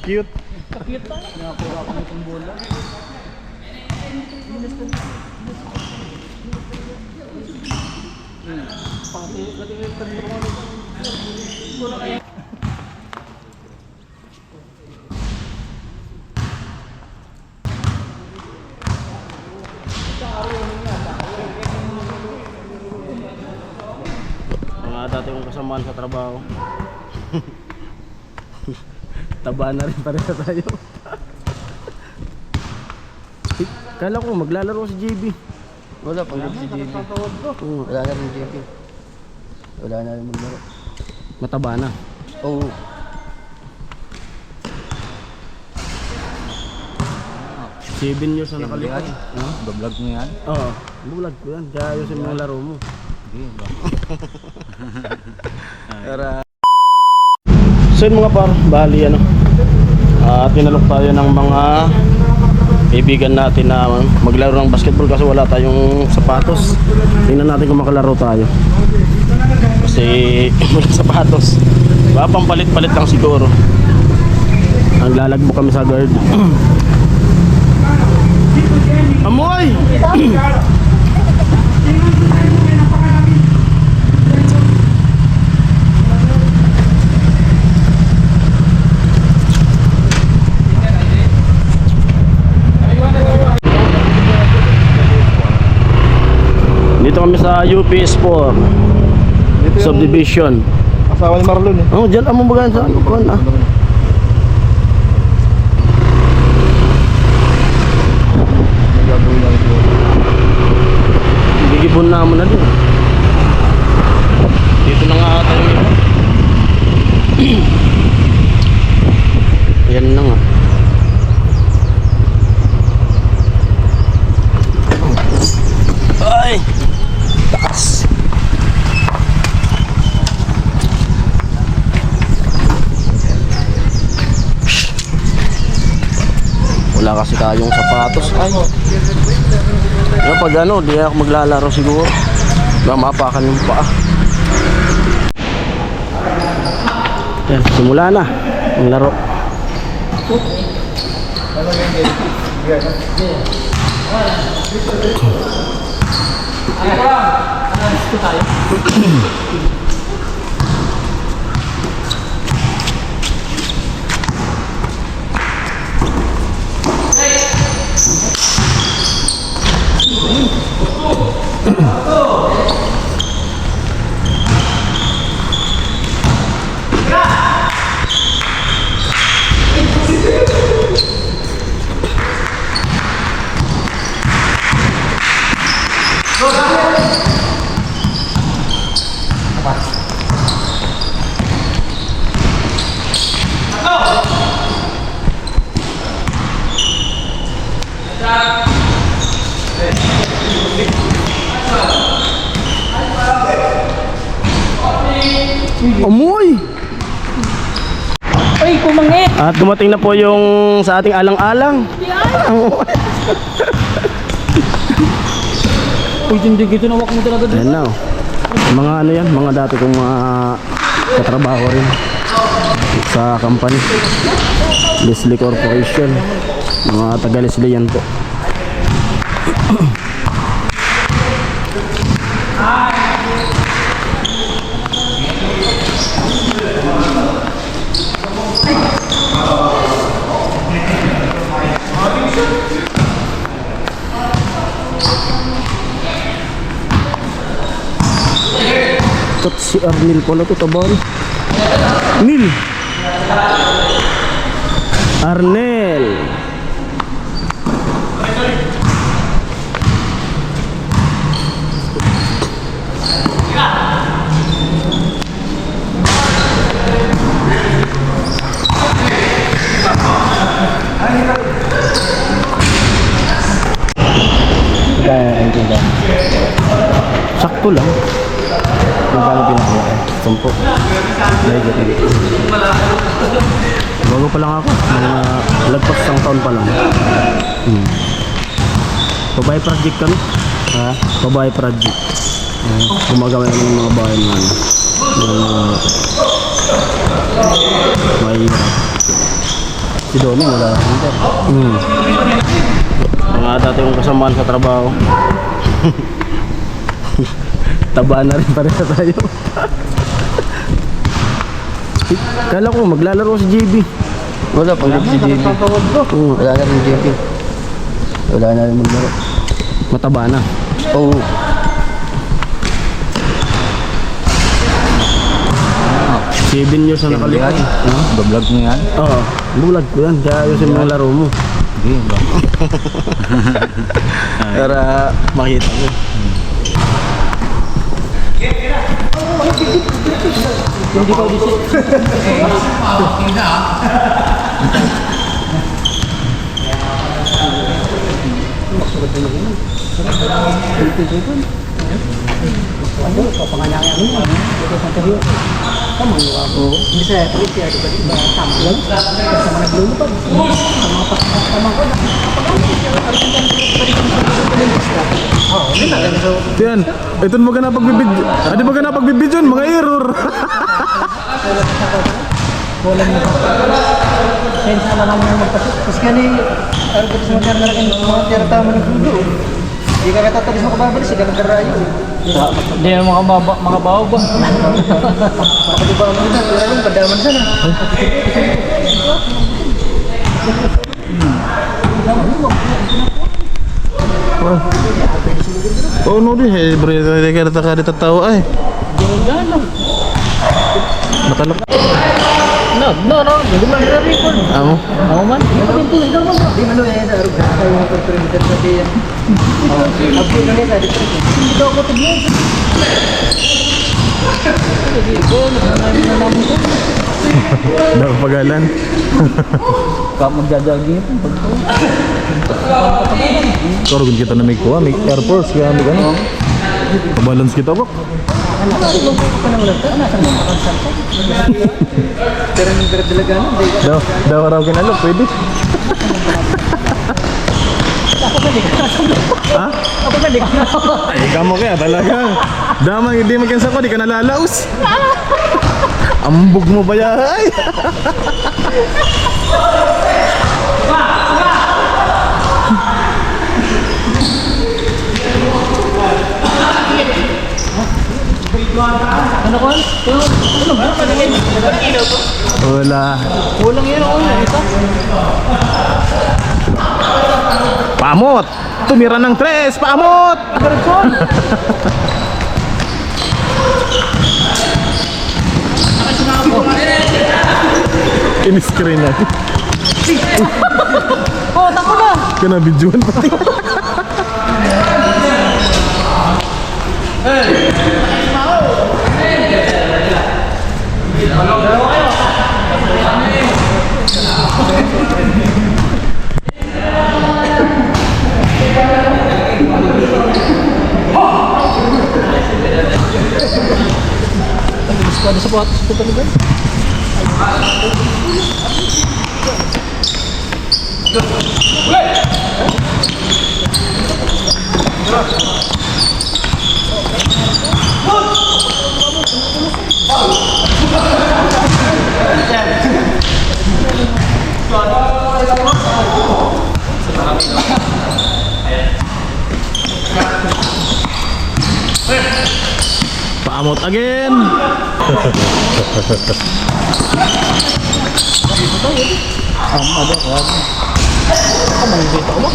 Cute. Cute pa. Nakapura ako ng bola. Pati mga dati kong kasamaan sa trabaho. Taba na rin pareha tayo. Kala ko maglalaro si JB. Wala pang si JB. Wala na rin JB. Wala na rin maglaro. Mataba na. Oo. 7 years na nakalipas. Bablog mo yan? Oo, bulag ko yan. Kaya ayusin mo yung laro mo. Hindi ba? So yun mga par, bali ano, tinalok tayo ng mga kaibigan natin na maglaro ng basketball kasi wala tayong sapatos. Tingnan natin kung makalaro tayo. Kasi walang sapatos. Baka pampalit-palit lang siguro. Naglalagbo kami sa guard. Amoy! Dito kami sa UP4 Subdivision. asawa ni Marlon eh. Oh, diyan amo bagan sa kon ah. Bigibon na mo na din. Dito na nga ata yung iba. Yan na nga. Ay! Taas! Wala kasi tayong sapatos. Ay! Pag ano, di ako maglalaro siguro. Baka mapakan yung paa. Yan, simula na ang laro. Amoy! Uy, kumangit! At dumating na po yung sa ating alang-alang. Uy, hindi gito na wak mo talaga Ayan na oh. Mga ano yan, mga dati kong mga katrabaho rin sa company Leslie Corporation. Mga taga Leslie yan po. Ito si Arnel pala ito, tabari. Nil! Arnel! Sakto lang. Magkano pinakuha? 10. Bago pa lang ako. Mga lagpas isang taon pa lang. Babae project kami. Ha? Babae project. Gumagawa ng mga bahay na ano. Mahirap. Si Doming wala na dito. Mga dati kong kasamaan sa trabaho. Taba na rin pareha tayo. Kala ko maglalaro si JB. Wala pang si JP. Wala na rin JP. Wala na rin maglaro. Mataba na. Oo. 7 years na nakalipas. Bablog mo yan? Oo, bulag ko yan. Kaya ayusin mo yung laro mo. Hindi ba? Para makita mo. Hindi pa audition. Yan, ito mo na pagbibidyo. Adi ba na pagbibidyo, mga error. Sense na naman yung magpasok. Kasi kani, araw ko sa mga nalagyan mga tiyarata mo ng dulo. Hindi ka katatalis mo kababalis, hindi ka nagkarayo. Hindi na mga bawa ba? Makadiba mo na, pero rin, padaman sana. Oh no di, bro, kaya tatawa ay. Nakalok. No, hindi man na-record. Amo? Ako man, hindi pa din tuloy daw mo. Di man lo yan sa araw ka yung pag-perimeter sa diyan. Abdi na niya sa dito. Hindi daw ako tignan. Sige, ko na naman ko. Nakapagalan. Ka magjajagi pag to. Karoon kita na may kuha, may Air Force, kaya may gano'n. Kabalance kita ba? Pero yung talaga no, Daw araw kinalo, pwede. Ha? ako sa dik. Ay, ikaw mo kaya talaga. Damang hindi magkansa ko, di ka nalalaos. Ambog mo ba yahay? Ano ko? Ano ba? Wala. Kulang yan ako. Ito. Pamot! Tumira ng 3! Pamot! Garson. In-screen na. Oh, tako na. Kena videoan pati. Ada sebuah itu talaga. Pamot again. Ada kan. Kamu mau dito ba?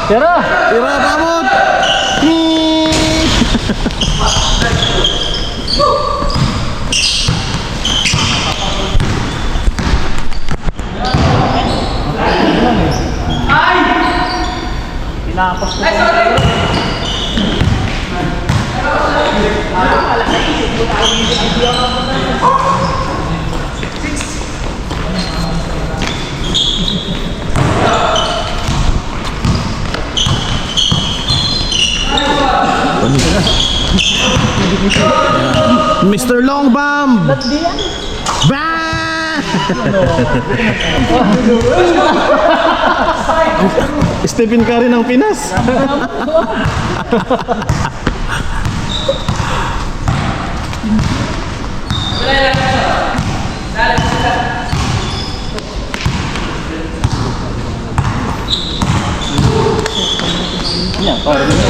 Tira! Tira pamot. Tinapos ko. Mr. Long Bomb. Ba't di yan? Bang! Stephen Curry ng Pinas. Yan, parang yun.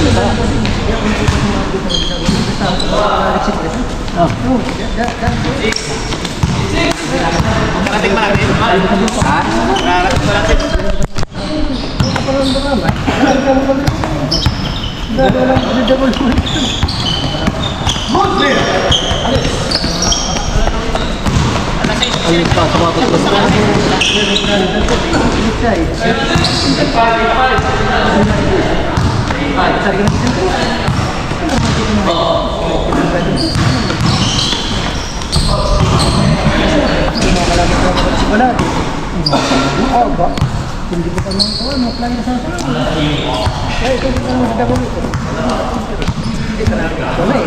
Ayun pa, sumatot ko. Wala. Ba? Hindi ko pa nang kuha, no play na sa. Eh, ito na mo sa dako. Wala eh.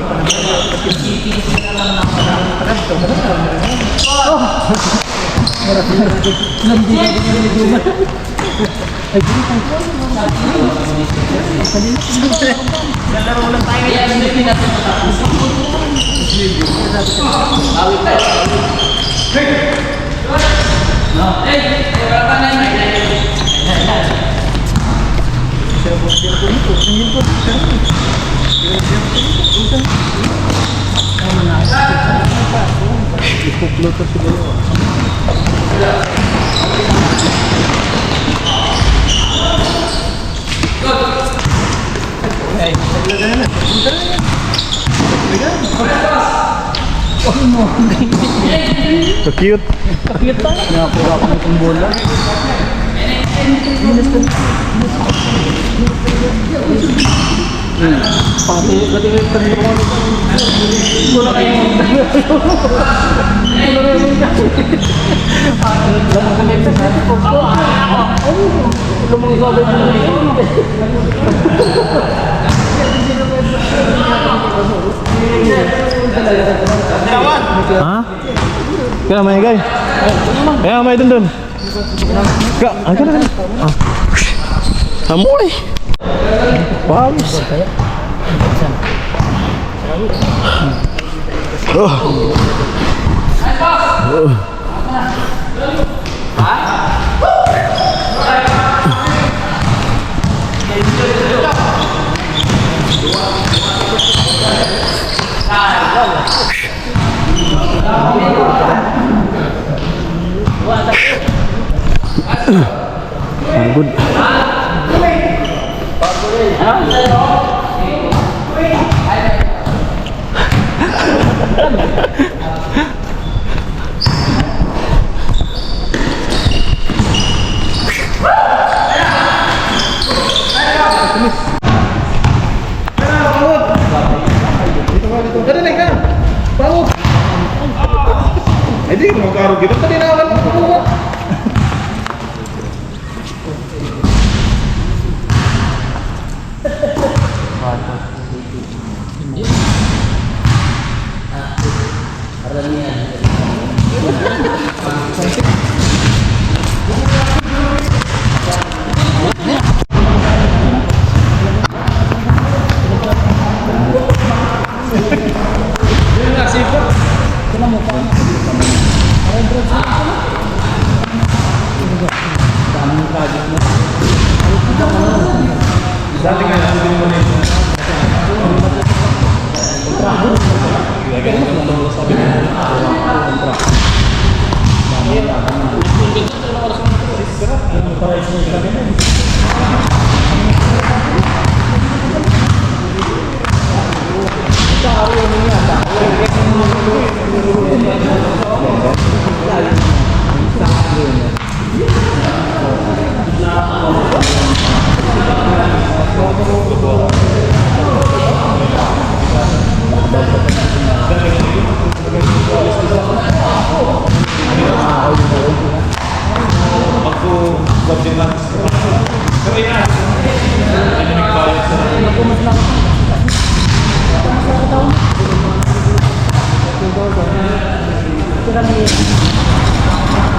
So cute. Cute pa. Nakapura ako ng bola. Pati wala kayong Ha? Kaya may gay. Kaya may dun. Ka, ay ka na. Ah. Amoy. Bagus. Good. Hindi, magkaro kita. Tadi na ako kukuha.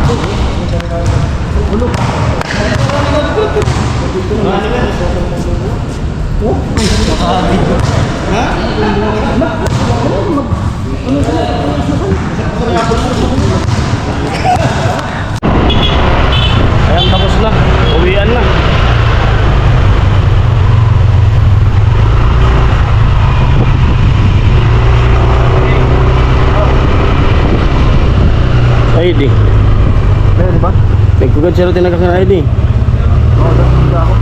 Ayan, tapos na. Uwian na. ID. Pwede ba? Nagkugad siya rin nagkakang ID. Oo, hindi ako.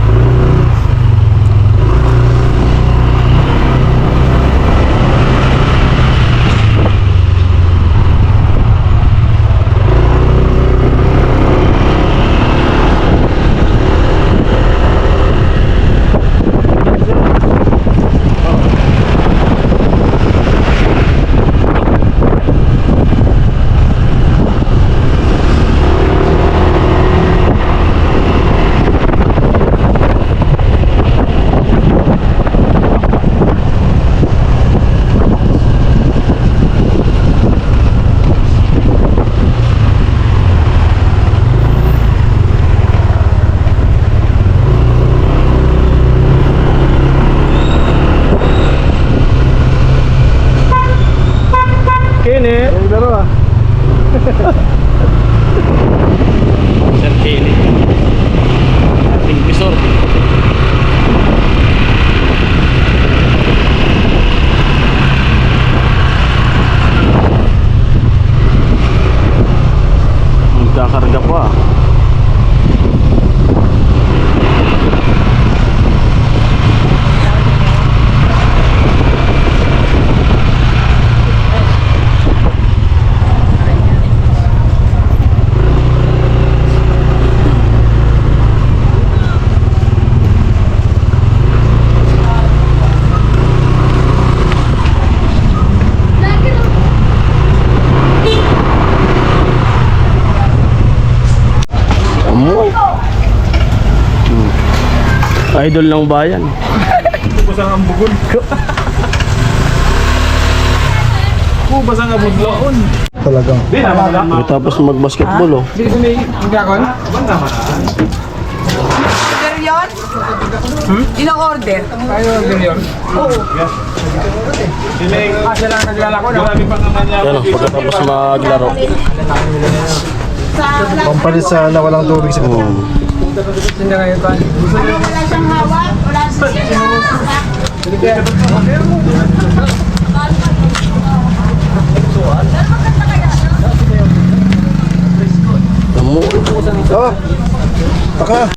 Kini. Pwede laro ah. Sir Kini. Ating pisor. Magkakarga pa. Amoy. Idol ng bayan. Basang ang bugon. Basang ang bugon. Talagang. Di naman. Tapos mag-basketball oh. Hindi ko may gagawin. Order yun? In-order? Tayo order yun. Siya lang naglalako na. Grabe pa naman niya. Yan oh, pagkatapos maglaro. Pampalit sa nawalang tubig sa katawan. Hindi ngayon pa. Wala siyang hawak? Wala siyang hawak? Amoy. Oh! Taka!